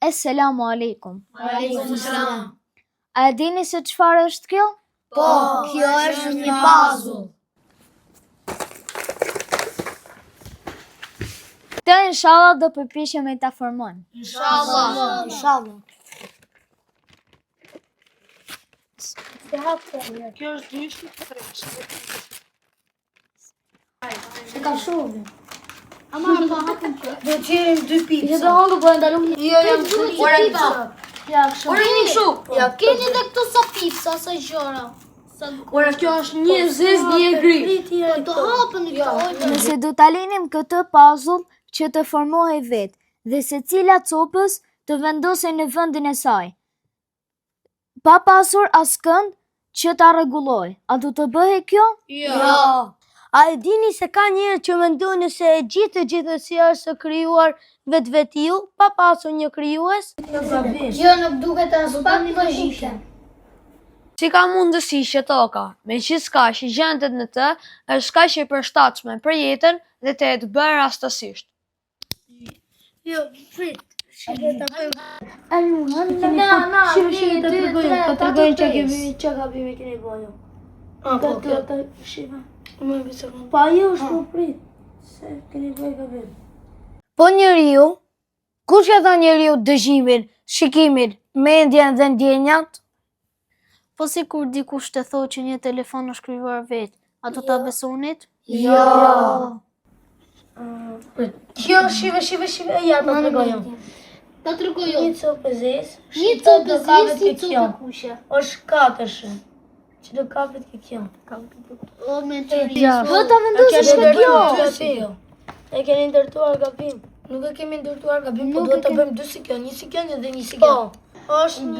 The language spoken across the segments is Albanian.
Esselamu alaikum. Aleikum selam. A dini se çfarë është kjo? Po, kjo është një puzzle. Të inshallah do përpiqem ta formoj. Inshallah. Kjo është dyshi të tresh. Se ka shumë. Do të qenë 2 pizza. Do hongë po ndalum. Jo, ora këto. Ja, kështu. Ora një kështu. Ja, keni edhe këtu sa pizza, sa gjëra. Ora kjo është një zez, një e gri. Do hapën këto. Nëse do ta linim këtë puzzle që të formohej vetë dhe secila copës të vendosej në vendin e saj, pa pasur askënd që ta rregulloj, a do të bëhej kjo? Jo. A e dini se ka njerëz që mendojnë se e gjithësia është krijuar vetvetiu, pa pasur një krijues? Jo, nuk duket as pak logjike. Si ka mundësi që toka, me që s'ka që gjendet në të, është kaq e përshtatshme për jetën dhe të jetë bërë rastësisht. Jo, prit. Çka gabime keni bëju? Pa jo është prit. Se keni bëj gabim. Po njeriu, kush e dha njeriu dëgjimin, shikimin, mendjen dhe ndjenjat? Po si kur dikush të thotë që një telefon është krijuar vetë, a do ta besonit? Jo. Kjo shive, ja ta tregoj. Ta tregoj. Një copë zez, Një copë zez, një copë kushe. është katërshë. Që do kapet kjo. O me të rrisë. Do ta vendosësh kjo. E keni ndërtuar gabim. Nuk e kemi ndërtuar gabim, po duhet të bëjmë 2 sekond, 1 sekond dhe 1 sekond. Po, është një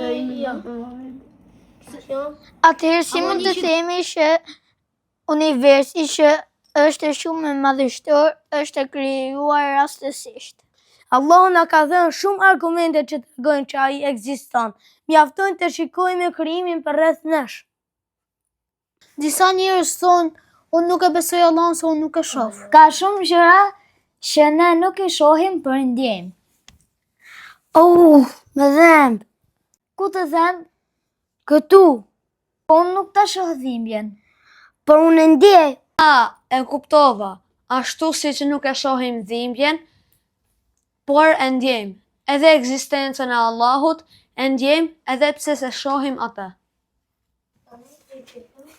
Atëherë si mund të themi që universi që është shumë madhështor, është krijuar rastësisht. Allahu na ka dhënë shumë argumente që tregojnë që ai ekziston. Mjafton të shikojmë krijimin përreth nesh. Disa njerëz thonë, unë nuk e besoj Allahun se unë nuk e shoh. Ka shumë gjëra që ne nuk i shohim për ndjejmë. Me dhemb. Ku të them? Këtu. Po unë nuk ta shoh dhimbjen. Por unë e ndjej. E kuptova, ashtu si që nuk e shohim dhimbjen, por e ndjejmë. Edhe ekzistencën e Allahut e ndjejmë edhe pse se shohim atë.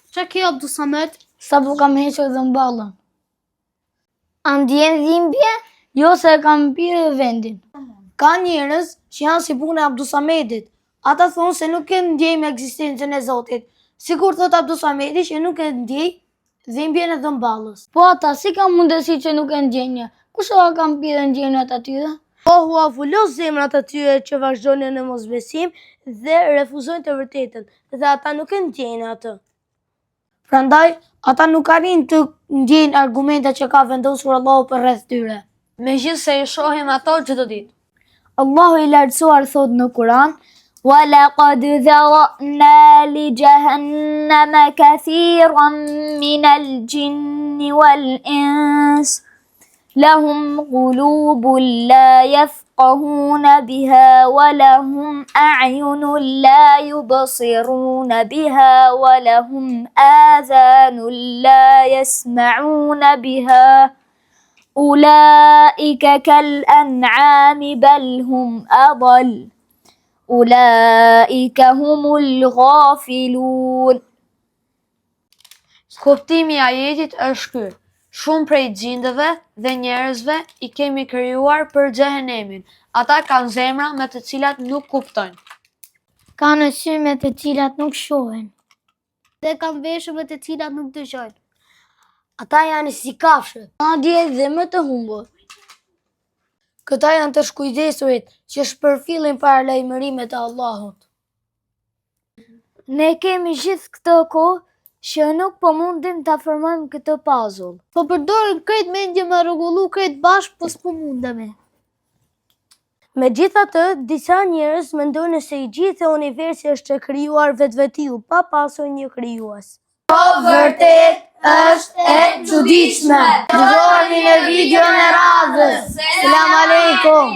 Çka ke Abdul Samet? Sa po kam hequr dhe mballën. A ndjen dhimbje? Jo se e kam pirë vendin. Ka njerëz që janë si puna e Abdul Samedit. Ata thonë se nuk e ndjejmë ekzistencën e Zotit. Sikur thot Abdul Samedi që nuk e ndjej dhimbjen e dhëmballës. Po ata si ka mundësi që nuk e ndjenjë? Kush ka kam pirë ndjenjat atyre? Po hua fulos zemrat atyre që vazhdojnë në mosbesim dhe refuzojnë të vërtetën, dhe ata nuk e ndjejnë atë. Prandaj, ata nuk arrin të ndjejnë argumentat që ka vendosur Allahu përreth tyre. Megjithse i shohim ato çdo ditë. Allahu i lartësuar thot në Kur'an: وَلَقَدْ ذَرَأْنَا لِجَهَنَّمَ كَثِيرًا مِنَ الْجِنِّ وَالْإِنسِ لَهُمْ قُلُوبٌ لَا يَفْقَهُونَ بِهَا وَلَهُمْ أَعْيُنٌ لَا يُبْصِرُونَ بِهَا وَلَهُمْ آذَانٌ لَا يَسْمَعُونَ بِهَا أُولَئِكَ كَالْأَنْعَامِ بَلْ هُمْ أَضَلُّ أُولَئِكَ هُمُ الْغَافِلُونَ. Kuptimi i ajetit është ky. Shumë prej gjindëve dhe njerëzve i kemi krijuar për xhehenemin. Ata kanë zemra me të cilat nuk kuptojnë. Kanë sy me të cilat nuk shohin. Dhe kanë veshë me të cilat nuk dëgjojnë. Ata janë si kafshë, madje dhe më të humbur. Këta janë të shkujdesurit që shpërfillin para lajmërimet e Allahut. Ne kemi gjithë këtë kohë që nuk po mundim ta formojmë këtë puzzle. Po përdorim krejt mendje me rregullu krejt bashkë, po s'po mundemi. Megjithatë, disa njerëz mendojnë se i gjithë universi është krijuar vetvetiu, pa pasur një krijues. Po vërtet është e çuditshme. Dëgjoni në videon e radhës. Selam aleikum.